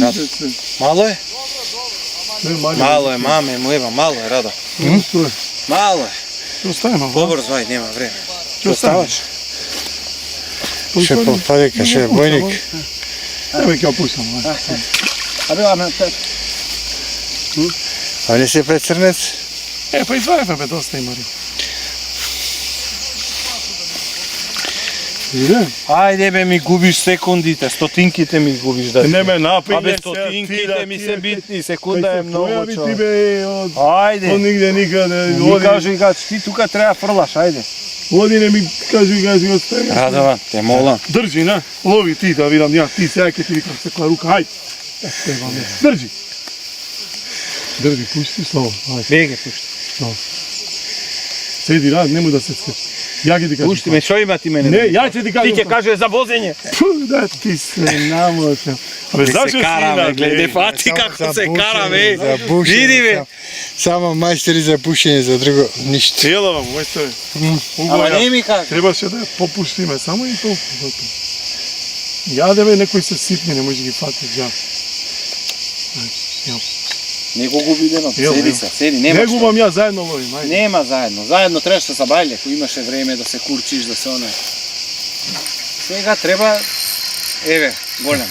Радо. Мало е? Мало е, маме му ева, мало е, Радо. Мало е. Што оставаме? Побрзо, ај, нема време. Што оставаш? Ще попадека, ще е бойник. Еме ќе опуштам. Абе, аме, А не си пред Црнец? Па извајме бе, доста има риба. Иде? Ајде бе, ми губиш секундите, стотинките ми губиш да. Не ме напине. Абе, стотинките ми се битни, секунда е многу Појави ти човек. бе од Ајде. нигде никаде. Ми кажи, ти тука треба фрлаш, ајде. Оди не ми кажи остави. Радован, те молам. Држи, на. Лови ти да видам ја, ти сега ќе ти викам секоја рука, ајде. Држи. Држи, пушти слово. Ајде. Беге, пушти. Седи, рад, немој да се скрчи. Ја ќе ти кажам. Пушти ме, шо има ти мене? Не, ја ќе ти кажам. Ти ќе кажеш за возење. Да, ти се намошам. Абе, Се зашо си караме, инак, гледе, бе? фати како се караме. За бушење. Види бе. Само мајстори за бушење, за друго ништо. Цела вам, мојсте. Ама не ми кажа. Требаше да ја попуштиме, само и толку. Јаде бе, некој се сипни, не може ги фати джа. Не го губи денот, седи се, седи, нема Не што. губам ја, заедно ловим, ајде. Нема заедно, заедно требаше са бајле, ако имаше време да се курчиш, да се оне. Сега треба, еве, голем.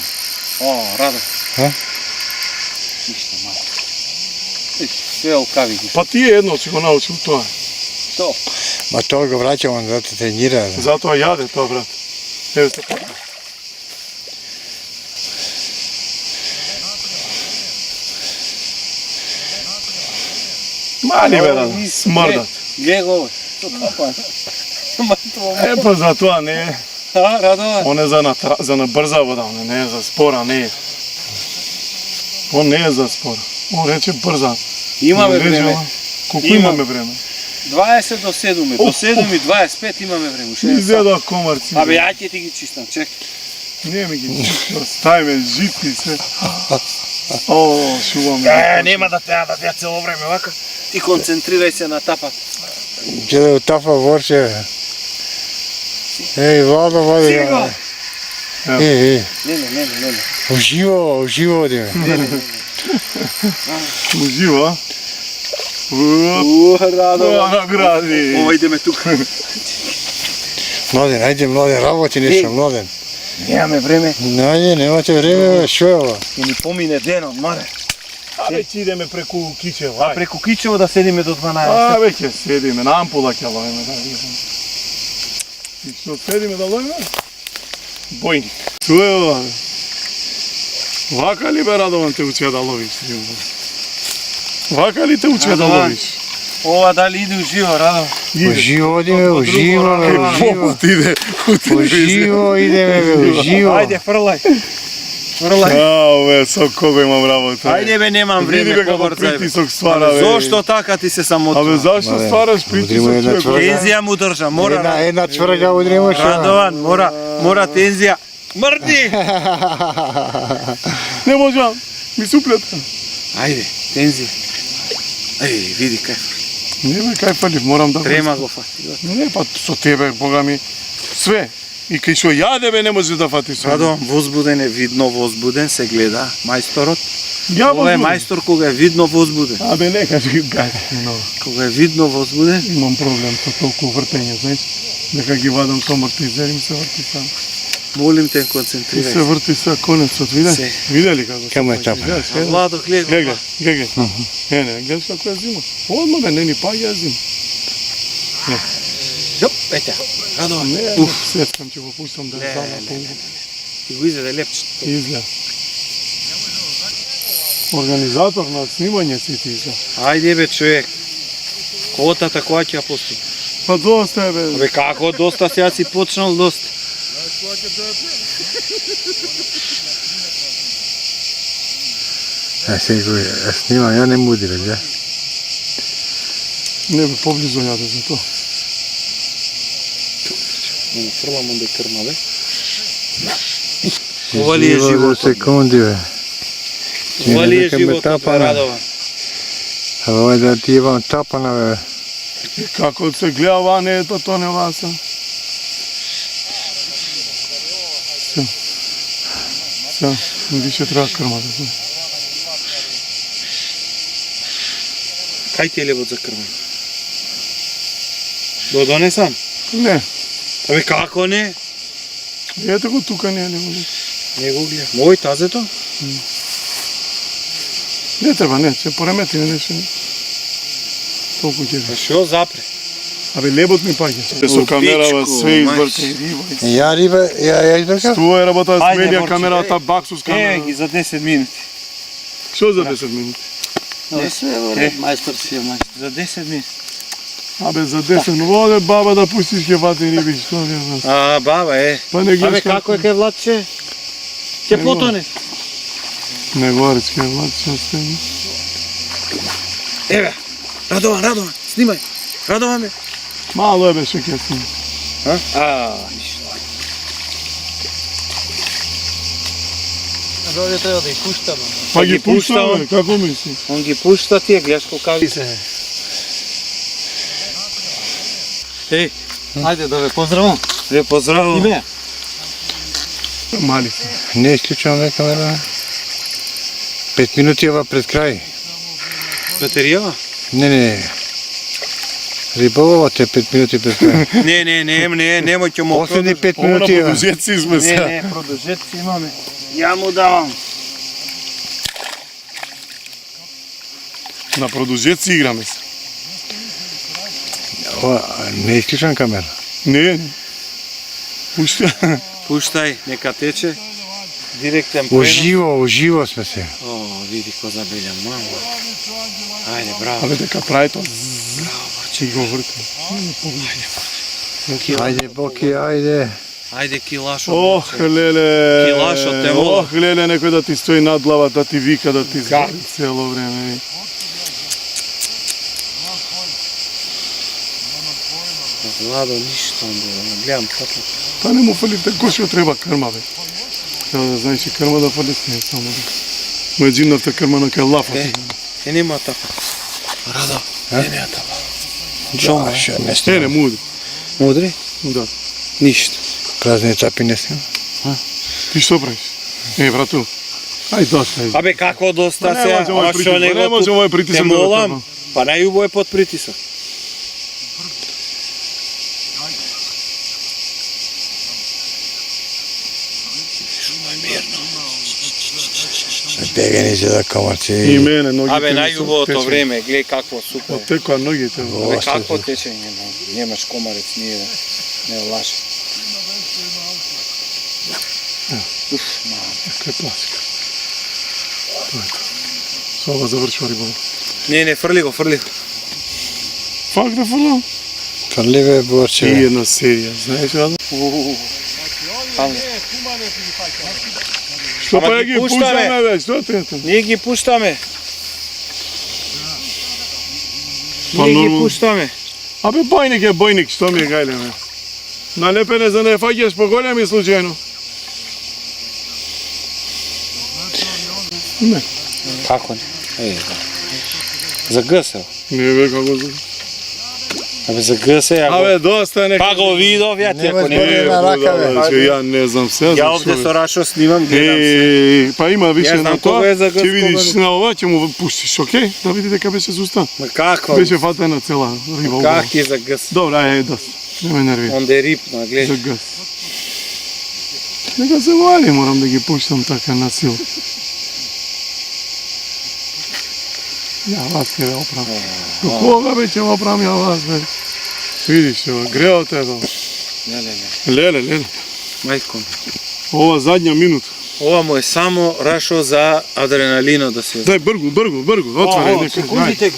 О, Радо. А? Ништо мало. Све окави ги. Па ти едно ќе го научил тоа. То. Ма тоа го враќам, он зато тренира. Затоа јаде тоа, брат. Еве се така. Мали бе, Радо, смрдат. Гледа го, што тапа. Па затоа не е. А, Радо. Он е за на брза вода, он не е за спора, не е. Он не е за спора. Он рече брза. Имаме време. Колку Има. имаме време? 20 до 7, до 7 и 25 имаме време. Изгледа комарци. Абе, ја ќе ти ги чистам, чек. Не ми ги чисти, оставиме житки се. О, шуваме. Нема да теа да теа цело време вака. Ти концентрирај се на тапат. Ќе да утафа ворче. Еј, Владо, води. Сега. Еј, Не. уживо одиме. Ужива. Радо. Награди. Ова идеме тука. Младен, ајде, Младен, работи нешто, Младен. Немаме време. Најде, немате време, бе, шо е ова? Ќе ни помине денот, маре. Абе, ќе идеме преку Кичево, ајде. Преку Кичево да седиме до 12. Абе, ќе седиме, на ампула ќе ловиме, да видим. И што седиме да ловиме? Бојник. Тоа е ова, бе. Вака ли бе, Радован, те учија да ловиш? Вака ли те учија да Радован. ловиш? Ова дали иде уживо, Радо? Уживо одиме, уживо, бе, уживо. Попут иде у телевизија. Уживо идеме, бе, уживо. Ајде, фрлај. Фрлај. Ао, бе, со кого имам работа? Ајде бе, немам Види време, бе како побрзај бе. притисок ствара, бе. Зошто така ти се самотува? Абе, зашто Абе, ствараш удримо притисок, една човек? тврда. Тензија му држа, мора. Една цврга удриме, шо? Радован, мора тензија. Мрди! Не можам, ми се уплета. Ајде, тензија. Ај, види кај. Не бе, кај фалив, морам да... Трема го фати. Не, па со тебе, Бога ми, све. И кај што јаде бе, не може да фати све. Радован, возбуден е, видно возбуден, се гледа мајсторот. Ја Ова е возбуден. мајстор кога е видно возбуден. Абе, не кажи гајте, но Кога е видно возбуден, имам проблем со толку вртење, знаеш. Дека ги вадам со амортизер и ми се врти сам. молим те И се концентрирај се. врти се конецот, виде? Се. Виде ли како? Камо е тапа? Владо, гледай. Гледай. Не, гледаш како ја зима. Одма бе, не ни па ја зима. Жоп, ете. Радован. Не, сеткам ќе го пуштам да Не, зама не, по И го изеде лепчето. изглед. Организатор на снимање си ти се. Ајде бе, човек. Котата која ќе ја постигне? Па доста е бе. Абе како доста, сега си почнал доста. Секој снимам, ја не муди, бе, да? Не бе, поблизо јаде за тоа. Не фрлам онде крма, бе. Ова ли е животот? Секунди, бе. Ова ли е Нека ме животот, бе, тапана. Радован? Ова е да ти имам тапана, бе. Како се гледа ова, не е тоа не васа. Сега, више треба крма да знае. Кај ти е лебот за крма? Го донесам? Не, Абе како не? ето го тука не е лебот. Не го гледам. Мој тазето? Не треба, не, се поремети, не нешто. Толку ќе Па шо запре? Абе лебот ми паѓа. Со камерава све избрка и риба. Ја риба, ја избркав? Тоа е работа с Ајде, медија Борче, камерата, баксус Еве камера. ги за 10 минути. Што за 10 минути? Све во ред, мајстор си е мајстор. За 10 минути. Абе за 10 минути, оде баба да пустиш ке вати риби, што ја знам. А, баба е. Па не Абе гледаш како е кај Владче? Ќе Не потоне. Не говориш ке влад, што стене. Еве. Радован, снимај. Радован бе. Мало е бе што ќе снима. Ништо. Роде треба да ја пуштаме. Па ги ги пушта, пушта, он. бе, како мисли? Он ги пушта, ти ја гледаш колка се. Еј, Ајде да ве поздравам. ве поздравувам. Име? Мали се. Не исклучувам ве камера. 5 минути ова пред крај. Батеријава? Не. Риболовот е 5 минути пред крај. Немој ќе му. Последни 5 Ова на минути ова. продужеци сме сега. Не, продолжетци имаме. Ја му давам. На продужеци играме се. Ова не исклучувам камера. Не. Пушта. Пуштај, нека тече. Директен пренос. Уживо сме се. О, види ко забелja, мамо. Ајде, браво. Абе дека прави тоа. Че го врте. Ајде, Боки, ајде. Ајде, килашо. Ох, леле. Килашот те вола. Ох, леле, некој да ти стои над глава, да ти вика, да ти збори цело време. Владо, ништо, бе, гледам како. Па не му фалите кошо треба крма, бе. Треба да знаеш и крма да фалиш, не само да. Му е джимната крма на кај лафа. Нема така. Радо, нема така. Шо, не Не мудри. Мудри? Да. Ништо. Празни цапи не сме. Ти што правиш? Брату. Ај доста е. Абе како доста Не се, може овој притисок, не може овој притисок Те да го молам, тргна. па најубаво е под притисок. Бегани за да комарци. И мене ногите. Абе, ми се најубавото тече. време, гледај какво супер. Оттекоа ногите. бе. Абе, Оста какво се. течење, немаш комарец, ние не лаше. Така е класика. Тоа е тоа. Со ова завршува риболов. Не, фрли го. Фак да фрлам? Фрливе, И Борче. една серија, знаеш Радо? Што Ама па ја ги ги пуштаме. пуштаме, бе, што те ето? Ние ги пуштаме. Па Ние ги нормално. пуштаме. Абе, бојник е бојник, што ми е гајлеме? Налепене за не фаќаш по големи случајно. Не, Како не? За гъсел. не бе како за... Абе, за гъсел, Абе, доста е Па го видов, ја ти ако Немој не... збори на рака, бе. будала, че ја не знам се. Ја овде со Рашо снимам, гледам се. Па има више Ја знам на кога тоа. е за гъс, Ќе видиш кога не. на ова, ќе му пуштиш, окей? Да види дека беше суста. Ма каква? Беше фатена цела риба. убава. Как е за гъс? Добре, ајде, доста. Не ме нервира. Онде рипна, За гледай. газ. Нека се вали, морам да ги пуштам така на сила. Ја вас ќе ве оправам. Кога бе ќе оправам ја вас, бе? Видиш, ева, греот е тоа. Леле. Мајко ми. Ова задња минута. Ова му е само Рашо за адреналино да се... Дај бргу, отварај нека. Секундите ги.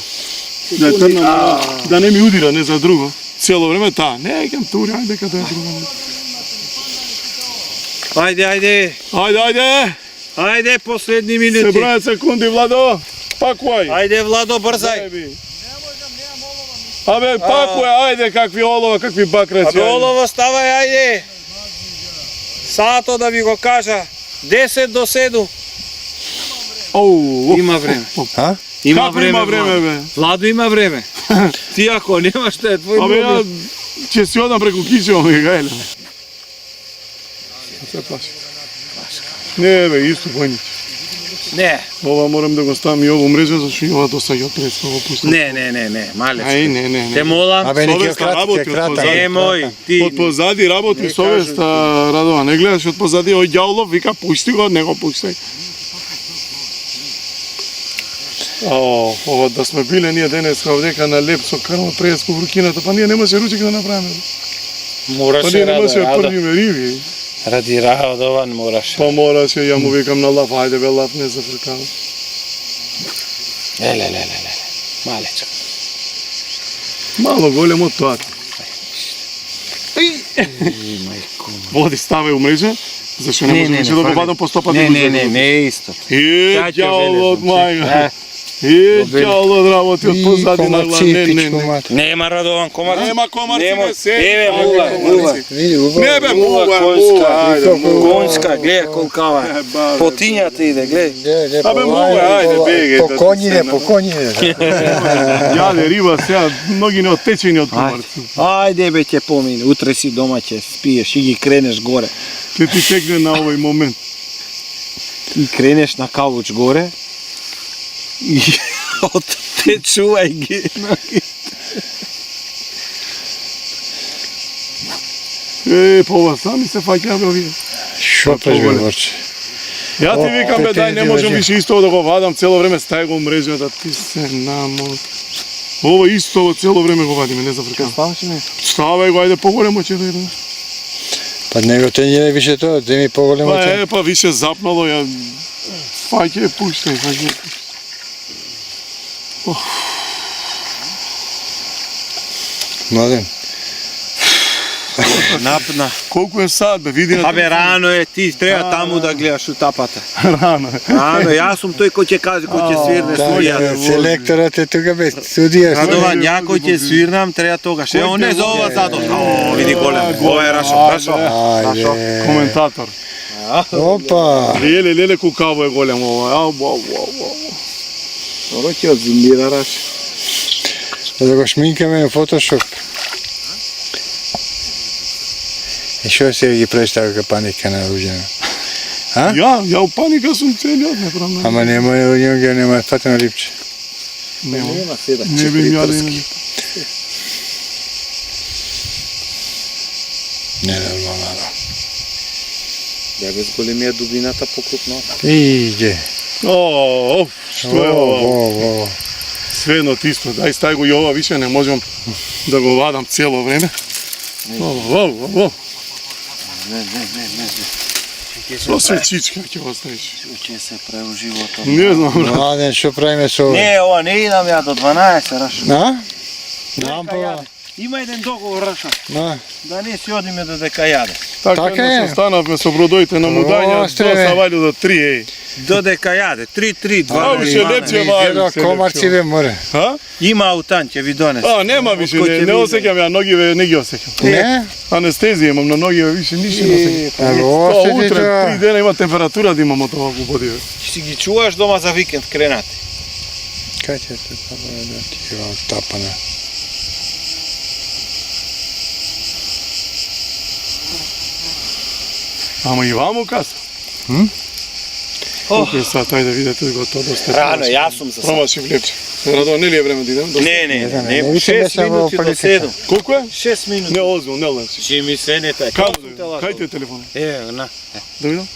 Да трнам, да не ми удира, не за друго. Цело време таа. Не, кем тури, ајде дека тоа е друго. Ајде, Ајде, последни се минути. бројат секунди, Владо. Пакувај. Ајде, Владо, брзај. Еби. Абе, пакувај, ајде, какви олова, какви бакраци. Абе, олово, ставај, ајде. Сато да ви го кажа. 10 до 7. Оу, Има време. А? Како има време, бе? Владо има време. Ти ако немаш те, твој Абе, ја проблем. ќе си одам преку кичево ми гајле. Се плаши. Не, бе, исто бојник. Не, Ова морам да го ставам и ово мрежа, зашто и ова досаѓа од пред го пуштам. не, малец. Ај, не. Те молам. Абе, не ќе Совеста работи од крата. позади. Немој, ти. Од позади работи Не совеста, Радова, не гледаш од позади, ој ѓаулов вика пушти го, не го пуштај. Ова да сме биле ние денеска овдека на леп со крвно преска врукината, па ние немаше ручек да направиме. Па Мораше ние немаше да Радо. првиме риби. Ради Радован мораше. Па мораше, ја му викам на лав, ајде бе лав, не се фркава. Ле. Малечко. Мало големо од тоа. Мајко. Води ставај у мрежа, зашто не може да го вадам по стопа да го излезам. Не е исто. Е, ѓаулот мајка. Е, ѓаулот работи од позади на глава. Не. Нема Радован комарци. Нема комарци, Нема. не се. Еве мула. Види, убаво. Не бе, Мула, мула, ајде. Конска, гледа колкава. По тињата иде, гледај. Абе, мула, ајде, бегај. По коњине. Јаде риба сега, многи неотечени од комарци. Ајде бе ќе помине, утре си дома ќе спиеш и ги кренеш горе. Ке ти текне на овој момент. И кренеш на кавуч горе. И те чувај ги. По ова сами се фаќа бе овие. Шо пеш бе, ворче. Ја ти викам бе, дај, не можам Те више исто да го вадам, цело време стај го мрежа да ти се намот. Ова исто цело време го вадиме, не зафркам. Ставај го, ајде поголемо ќе да иде. Па него те не више тоа, те ми поголемо Па те. па више запнало, ја фаќа пуштај, фаќа. Младен. Напна. Колку е сад бе, види на Абе рано е, ти треба таму да гледаш утапата. рано. Рано, јас сум тој кој ќе каже кој ќе свирне Така, судија. селекторот е тука бе, судија. Радован, јако ќе свирнам, треба тогаш. Ево не за ова задот. О, види голем. Ова е Рашо. Ајде. Коментатор. Опа. Леле, кукаво е голем ова. Ау. Ова ќе одзимира Рашо. Да го шминкаме на фотошоп. И шо се ги правиш така паника на луѓето? А? Ја у паника сум целиот, не правам. Ама нема фатено липче. Нема. Нема седа. Не би јаде. Ненормално. Ја без големија дубината покрупно. Иде. О, што е ова? О. Сведно тисто, дај стај го и ова, више не можам да го вадам цело време. О. Со свечичка ќе оставиш. Ќе се преу животот. Не знам, брат. Младен, што правиме со ова? Не, ова не идам ја до 12, Рашо. А? Нампова. Има еден договор, Рашо, На. да не си одиме до дека јаде. Така Така е. едно станавме со бродоите на мудања, Остре, до бе. Саваљу до 3, еј. До дека јаде, 3, 2, Ау, ше лепче Видео вају. комарци бе, море. А? Има аутан, ќе ви донесе. Нема више, Кој ќе не биде? осеќам ја ногиве, не ги осеќам. Не? Анестезија имам на ногиве, више ништо не осеќам. Ево, Тоа осети утре, тоа. 3 дена има температура да имам од ова во боди. Си ги чуваш дома за викенд кренати. Кај ќе те да ти го тапана? Ама и ваму каса. Колку е сат, ајде видете го тоа доста. Рано, јас сум за Промашив лепче. Радо, не ли е време да идем? Не, не 6 викаме минути во до 7. Колку е? 6 минути. Не озбил, не ланси. Чи ми се не тај. Камо да кај е телефон? На. Да видам?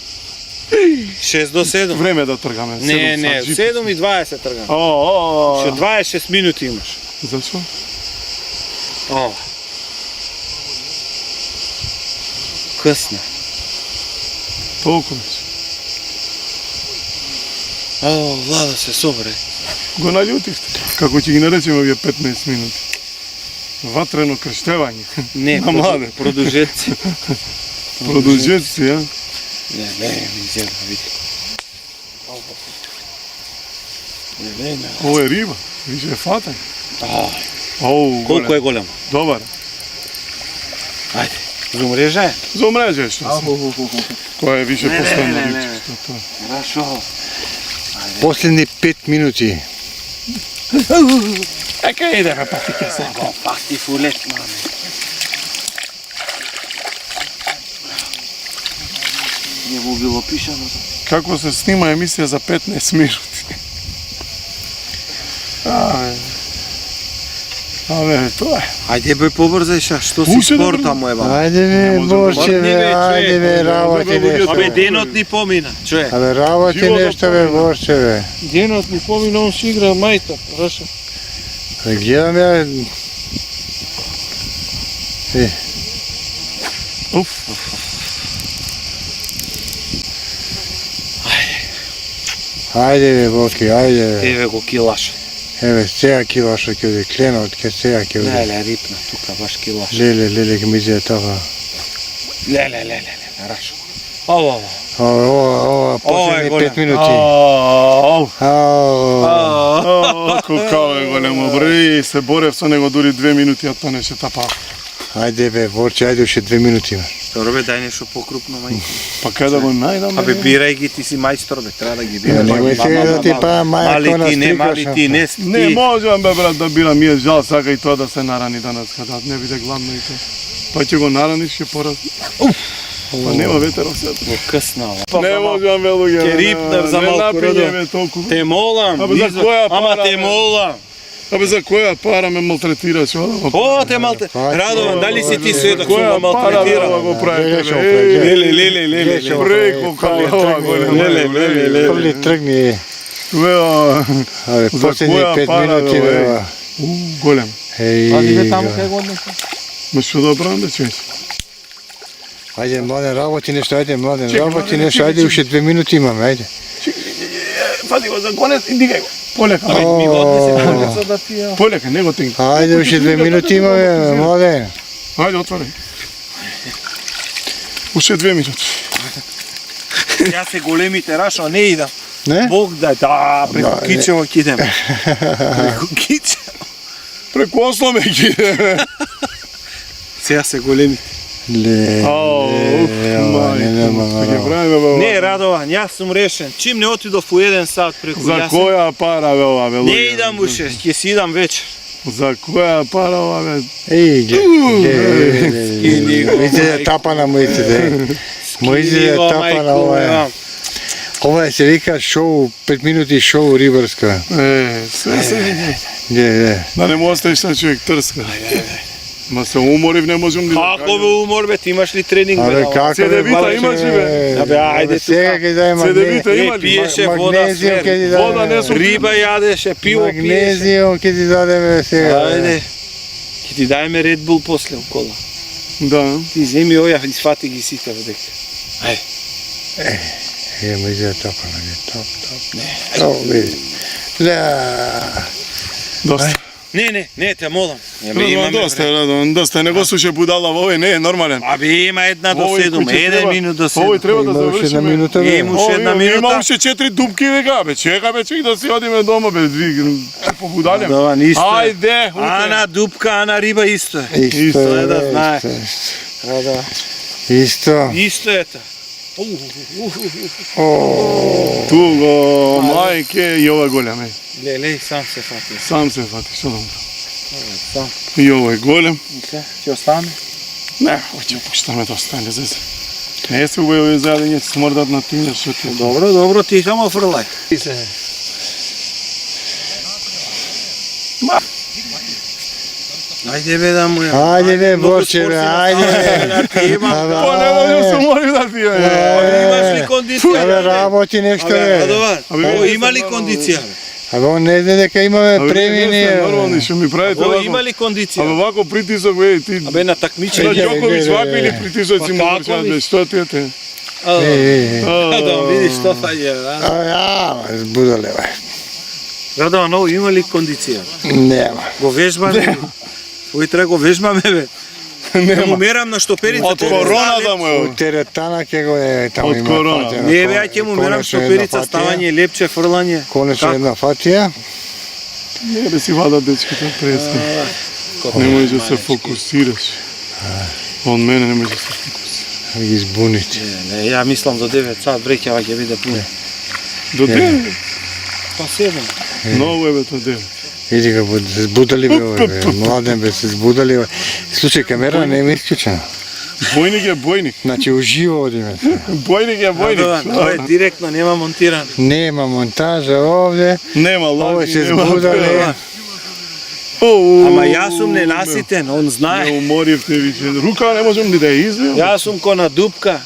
6 до 7. Време е да тргаме. Не, 7:20 тргам. О, Ше 26 минути имаш. Зашо? О. Късно. Толку. О, Влада се собре. Го наљутивте. Како ќе ги наречеме овие 15 минути? Ватрено крштевање. Не, На младе. продолжеци. Продолжеци, ја? Не, ми зема, види. Не. Ово е риба. Више е фатај. Колку Колку е голем? Добар. Ајде, за мрежа е? За мрежа е што се. Тоа е више последно рибче. Хорошо. Последни 5 минути. Ека идеме па ти ке се. Пак ти фулет, маме. Не му било пишано. Како се снима емисија за 15 минути. Абе, тоа е. Ајде бе побрзај ша, што си Уште спорта добро. му е ба. Ајде бе, Борче бе, ајде бе, работи нешто. Абе денот ни помина, човек. Абе, работи Живо да нешто бе, Борче бе. Денот ми помина, он си игра мајта, Раша. Гледам ја... Уф. Ајде бе, Боки, ајде бе. Еве го килаш. Еве, сега килаша ќе оди, кленот ке сега ќе оди. Леле, рипна тука, баш килаш. Леле, ке ми изе така. Леле, Раша. Ова. Ова, последни голем. 5 минути. Ау. Ау. Какава е големо бре, се борев со него дури 2 минути, а тоа не се тапа. Ајде бе, Борче, ајде уште 2 минути. Добро бе, дај нешто покрупно, мајка. Па кај да го најдам? Абе бирај ги, ти си мајстор бе, треба да ги Не, бираш. немој сега да ти па мајко на Мали ти, не Не можам бе брат да бирам, ми е жал сака и тоа да се нарани данас кога не биде гладно и тоа. Па ќе го нараниш ќе пораз. Па нема ветер осет. Го къснала. Не можам бе луѓе. Ке рипнев за малку, Родо. напињеме толку. Те молам, Абе, за која ама пара, те бе? молам. Абе за која пара ме малтретираш? О, те малте. Радован, дали си ти сведок што Која го пара да малтретира? го правите? Леле, Бе? Леле. Преко калова голема. Леле. Павли тргни. Бе, Абе, За последни која 5 пара, минути бе, бе. голем. Еј. кај го однесе? Ма што да правам бе човече? Ајде, Младен, работи нешто, ајде, Младен, Чекай, работи Младен, нешто, чекай, ајде, уште 2 минути имаме, ајде. Фати го за конец и дигај го. Полека, Ајде ми го однесе О. полеца да пија. полека, не го тегни. Ајде, уште 2 минути имаме, Младен. Ајде, отвори. Уште 2 минути. Ја се големите, Рашо, не идам. Не? Бог дај, преку Да, Кичево ќе идем. Преку Кичево. Преку Осло ме киде. Сега се големи. Не Не, Радован, јас сум решен. Чим не отидов у 1 сат преку За јас. која пара бе ова бе? Не луѓе? идам уште, ќе си идам вечер. За која пара ова бе? Еј, Мојзе тапа на моите, Мојзе тапа на ова. Ова се вика шоу, 5 минути шоу рибарска. Све се види. Не. Да не му оставиш на човек трска. Ма се уморив, не можам да Како бе умор бе, ти имаш ли тренинг бе? Абе, на ова? како Цедевита имаш ли, бе? Абе, ајде сега тука. ќе дај Цедевита магнезиум. има ли? Пиеше вода, Магнезиум ќе ти свер. Вода не даде. сум- Риба јадеше, пиво пиеше. Магнезиум ќе ти дадеме сега. Ајде. Ќе ти дајме Red Bull после окола. Да. Ти земи оја и сфати ги сите водек. Мојзе тапа на ге, топ. Топ, види. Да. Доста. Не, те молам. Радован, доста, не го слушај будала, овој не е нормален. Абе, има 1 до Овој 7, куќа 1 треба- минут до Овој 7. треба да Има уште една завршиме. минута, бе. Има уште една Има минута. уште 4 дупки века, бе, чека бе, чек да си одиме дома, бе, побудалем. Да, ништо. Ајде, Ана дупка, ана риба исто е. Исто Тоа е, да знае. исто. Исто. Исто е та. туго, мајке, и ова голем, е. Леле, сам се фати. Сам се фати, што да му Сам. И овој голем. Ќе остане? Не, ќе пуштаме да остане зезе. Не се убави за да ќе смрдат на тие што ти. Добро, ти само фрлај. Ајде бе да му е. Ајде бе, Борче, бе, ајде бе. Па не може да се мори да ти е. Имаш ли кондиција? Абе, работи нешто, Абе, бе. Радован, Абе, о, вие има ли сте кондиција? Абе, он не знае дека имаме премини. Нормални што ми правите О, вако. има ли Абе кондиција? вако притисок, бе, ти. Абе, на На такмичење. Ѓоковиќ вакви или притисоци Па му како вршат, ви? бе, што ти е те? Да видиш што фаѓа. Збудале, бе. Радован, о, има ли кондиција? Нема. Го вежбаме. Ој треба го вежбаме бе. Да му мерам на штоперица. Од короната му е. У теретана ќе го е, таму Од има корона. фатија. Не бе, ја ќе му мерам Конечно една штоперица, фатија. ставање, лепче, фрлање. Конечно Како? една фатија. Не да си вадат дечките преска. Не можеш да се фокусираш. Он мене не може да се фокусира. Ги збуните. Не, ја мислам до 9 сат брекјава ќе биде пуне. До 9. Па 7. Ново е бе то 9. Види го, се збудали бе, овој, бе. Младен бе, се збудали. Бе. Слушај, камера не е ми исклучена. Бојник е бојник. Значи уживо одиме. Бојник е бојник. Радован, ова е директно, нема монтиран. Нема монтажа овде. Нема Ово лажи, се нема збудале. Ама јас сум ненаситен, он Не знае. уморивте више. Рука не можам ни да ја извијам. Јас сум ко на дупка.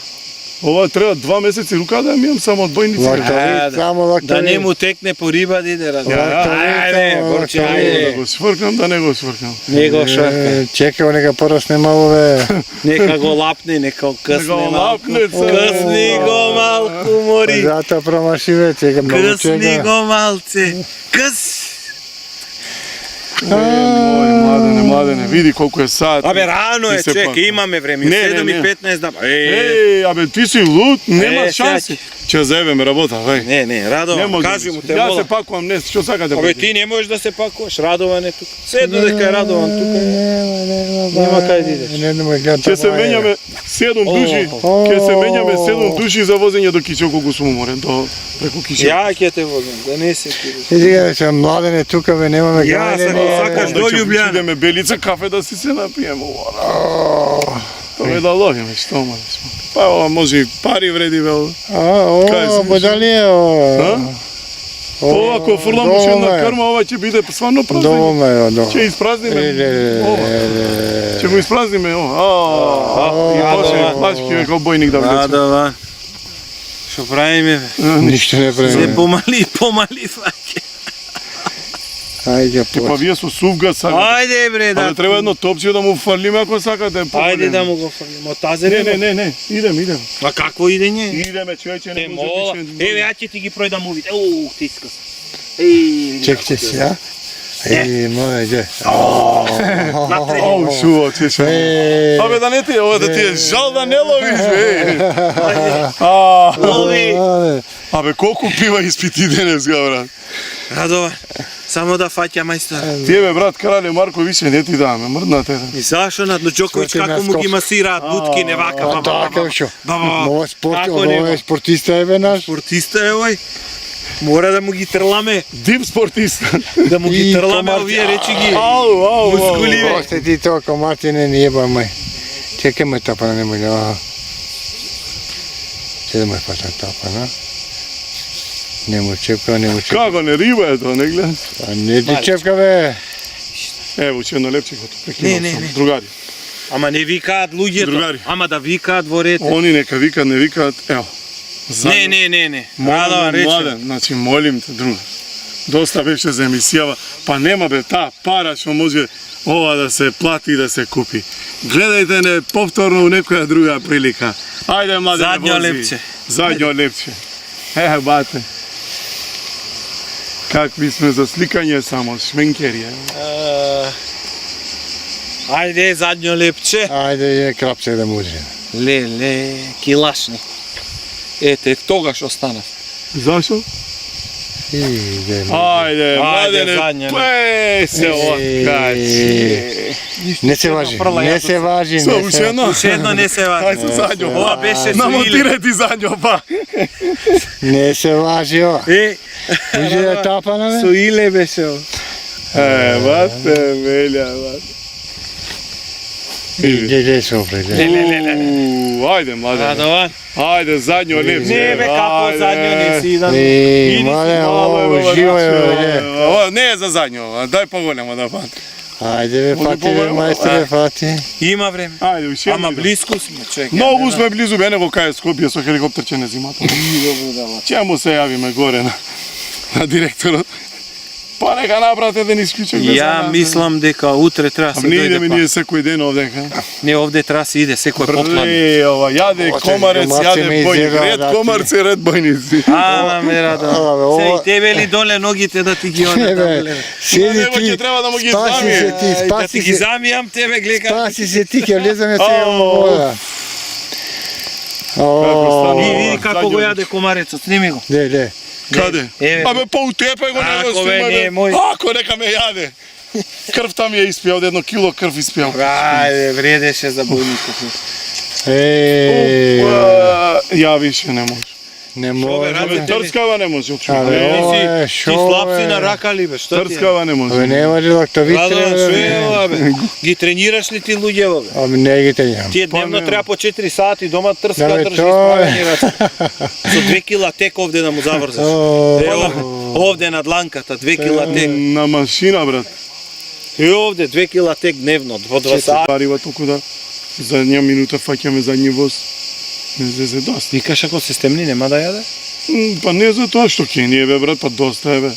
Ова треба 2 месеци рука да ја мијам само од бојници. Лактовит, само Да лактовит. не му текне по риба да иде, Радован. Ајде, Борче, Да ајде. го свркам, да не го свркам. Не го шарка. Чекао нека порасне malo бе. Нека го лапне, нека го късне Нека го малку. лапне, це. Късни го малку, мори. Зато промаши ве, чека много Късни чека. го малце. Къс. Младене, види колку е сат. Абе, рано е, И се чек, пак. имаме време. Не, 7:15 да... Абе, ти си луд, нема Е, шанси. Ќе заебеме работа, вај. Не, Не Радован, може. кажи му те Јас вола. се пакувам днес, што сакате? Абе, ти не можеш да се пакуваш, Радован е тука. Се додека е Радован тука. Нема кај да идеш. Не гледам. Ќе се менјаме 7 души. Ќе се менјаме 7 души за возење до Кичево, колку сум уморен, до преку Кичево. Ја ќе те возам, да не се кириш. Сега се младене тука бе, немаме Ја, сакаш до Љубљана. Идеме Белица кафе да си се напиеме. Тоа да ловиме, што може. Па ова може и пари вреди бе. Кај си? Бодалие, Ова ако фрлам уште една крма, ова ќе биде сварно празнење. Доволно е, доволно. Ќе испразниме ова. Ќе го испразниме ова. И после плачки како бојник да влече. Радован. Што правиме, бе? Ништо не Се правиме. помали фаќе. Ајде, Па по. вие со сувга сакате. Ајде, бре, да. Але треба едно топче да му фрлиме ако сакате. Ајде да му го фрлим. Од тази Не. Идем. А какво идење? Идеме, човече, Те не мола. може Еве, ја ќе ти ги пројдам увид. Оу, ти искас. Еј, Чекайте се, а? Моја, иде. Оу, шуо, чеше. Абе да не ти, ова да ти е жал да не ловиш, бе. лови. Абе, колку пива испити денес, брат. Радован, само да фаќа мајстор. Тие бе, брат, крале Марко, више не ти даваме, мрднате. И зашо на Джоковиќ како му ги масираат бутки, не вака, Така шо. Баба. Ова спорт, Како нема? ова е спортиста е бе наш. Спортиста е овој. Мора да му ги трламе, Дип спортист. да му ги И трламе комар- овие речи ги. Ау. Мускули, бе. Осте ти тоа коматине не еба мај. Чекај ме тапа на немој да. Се ме пата тапа на. Нему чепка, нему чепка. Како не риба е тоа, не гледаш? А не ти чепка бе. Ево, че едно лепче като прекинав Не. сам. Другари. Ама не викаат луѓето. Другари. Ама да викаат во ред. Они нека викаат, не викаат, ево. Не. Радован рече. Младен, значи молим те, друга. Доста беше за емисијава, па нема бе таа пара што може ова да се плати и да се купи. Гледајте не повторно у некоја друга прилика. Ајде, младене, Задњо вози. лепче. Задњо лепче. Бате. Какви сме за сликање само, шменкери. Ајде, задњо лепче. Ајде, е крапце да му узри. Леле, килашни. Ете, тогаш останав. Зашо? Иде. Ајде, младене, задњо пе се откачи. Не се важи, не се важи, Со, не уште се. едно? Уште едно не се Ај вади. со задњо. Ова беше Намонтирај ти задњо, па. Не се важи, ова. Е, Ужи да тапа на со ме. иле беше ова. Бате, велја, бате. Иде се опре, иде. Ајде, младене. Радован. Ајде, задњо лепче. Не бе, како задњо не си идам. Мале, ово, живо е, иде. Ова не е за задњо, ова. Дај поголемо да фати. Ајде бе, фати бе, мајстре, фати. Има време. Ајде, уште Ама едно. близко сме, чекај. Многу сме близу, бе, него кај Скопје со хеликоптер ќе не зимата. Чему се јавиме горе на директорот? Па нека направат еден исклучок. Ја мислам дека утре треба да се Не дојде идеме па. ние секој ден овдека. Не, овде треба се иде, секој поплан. Ова, јаде Ова, комарец, комарци јаде ме бојник. изјеба, Ред да, комарци, ред бојници. Ама ме Радован. Ова, Се ова- и тебе ли доле ногите да ти ги Не оне бе, доле? седи Него ќе ти, треба да му ги спаси измами. се ти, Да ти спаси ги се. замијам тебе, гледа. Спаси се ти, ќе влеземе сега во вода. Види како го јаде комарецот, сними го. Де. Каде? Еве. Абе, па утепај го, не го Ако бе, снимај, не е мој. Ако, нека ме јаде. Крвта ми ја испија, од 1 кило крв испија. Ајде, вредеше за бојникот. Е, Ја више не може. Не Шо, бе, може. раде? Трскава не може. Абе, ова е, Ти шо слаб си е? на рака ли бе, што ти е? Трскава не Абе, може. не може лактовит Радован, треба што да е ова бе? Ги тренираш ли ти луѓе бе? Абе, не ги тренирам. Тие дневно не. треба по 4 сати дома трска Да, бе, држи тоа е. исправени рачки. Со 2 кила тек овде да му заврзаш. О, Ева, овде на дланката 2 кила тек. На машина, брат. И овде 2 кила тек дневно, по 2 сати. Парива толку да задња минута фаќаме задњи воз. Не се доста. Викаш ако се стемни нема да јаде? Па не за тоа што ќе ние бе, брат, па доста е бе.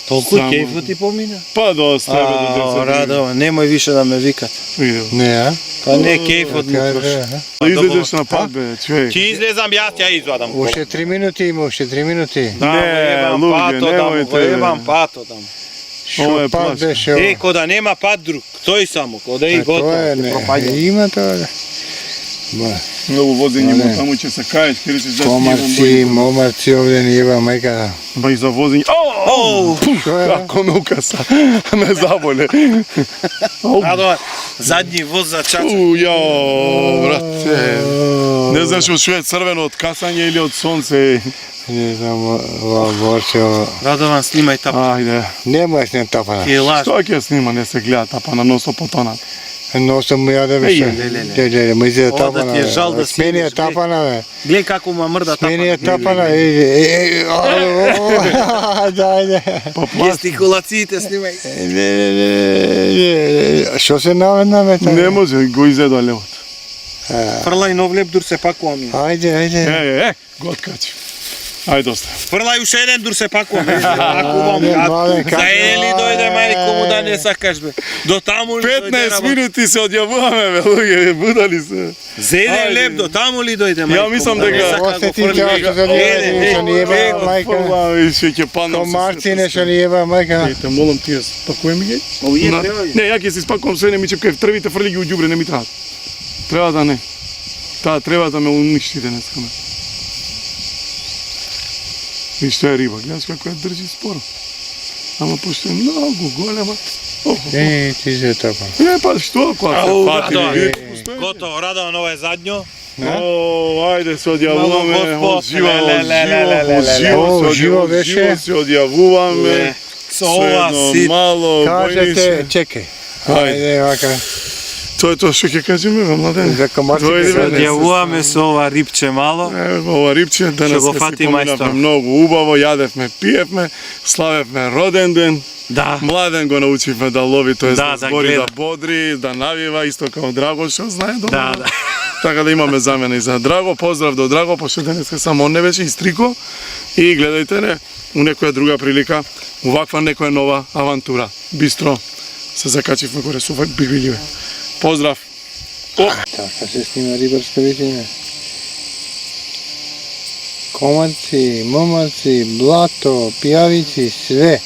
Толку Само- кејфот ти помина? Па доста е бе до 10. Радова, немој више да ме викат. Видел. не, а? Па не кејфот му Кај троши. бе, а? Да излезеш на пат бе, човек. Ќе излезам јас, ја извадам. Уште 3 минути има, уште 3 минути. Да, Не, го ебам луѓе, пато, да му немојте, го бе. ебам пато там. Ова е Шо пат плаш. беше Е, ова? кода нема пат друг, тој само, кода и Тоа е, готово, не. ќе пропаѓа. Има тоа. Ба, Многу возење Не. му таму ќе се каеш, ќе речеш да комарци, момарци овде ни еба мајка. Ба и за возење. О, Што е? како ме укаса. Ме заболе. Радован, задни воз за чача. Јао, брате. Не знаеш што е црвено од касање или од сонце. Не знам, ова борче, ова. Радован, снимај тап. Ајде. Не можеш не тапана. Ке лаш. Што ќе снима, не се гледа тапа на носо потона. Носом му јаде беше. леле. Му изеде Ова да тапана. ти е бе. жал да Смени е сидиш, бе. тапана, бе. Глеј како му мрда Смени е тапа. тапана. Дајде. Па плаш. Гестикулациите снимај. Што се наведна, бе? Не може, го изеда левот. Фрлај нов леп дур се пакувам. Ајде. Готкачи. Ајде доста. Фрлај уште еден дур се пакувам. Пакувам. мале, За еден ли дојде мајко му да не сакаш бе. До таму ли дојде 15 работа? минути се одјавуваме, бе, луѓе, будали се. За еден Ајде. леп до таму ли дојде мајко? Ја мислам му да не дека- сака да го Осети фрли. тоа што за Еден, што ни еба мајка. Фрла, и ще ќе паднам. Комарци нешто ни еба мајка. Те молам тие спакуе ми ги. Овие На- треба ли? Не, ја ќе си спакувам се, не ми чепкај трвите фрли ги у ѓубре, не ми треба. Треба да не. Таа треба да ме уништите днеска ме. И што е риба, гледаш како ја држи споро. Ама пошто е многу голема. Ти се тапа. Па што, кога се Ау, фати, Радоvan. видите постои. Готово, Радован, ова е задњо. О, ајде се Мало одјавуваме, Господ, оживо, О, живо беше. се одјавуваме. Со ова едно сит. мало Кажете, бојнице. чекај. Ајде. Ајде, вака. Тоа е тоа што ќе кажеме, бе, младен. За комарци Дојди, се бе, одјавуваме. Одјавуваме со ова рибче мало. Ова рибче, денес го се фати си поминавме мајстор. многу убаво, јадевме, пиевме, славевме роден ден. Да. Младен го научивме да лови, тоест Да, да да збори, гледа. да бодри, да навива, исто како Драго што знае добро. Да, да. Така да имаме замена и за Драго, поздрав до Драго, пошто денеска само он не беше истрико. И гледајте не, у некоја друга прилика, уваква некоја нова авантура. Бистро се закачивме горе со бибиљиве. Поздрав. Така се снима рибарска витина. Комарци, момарци, блато, пијавици, све.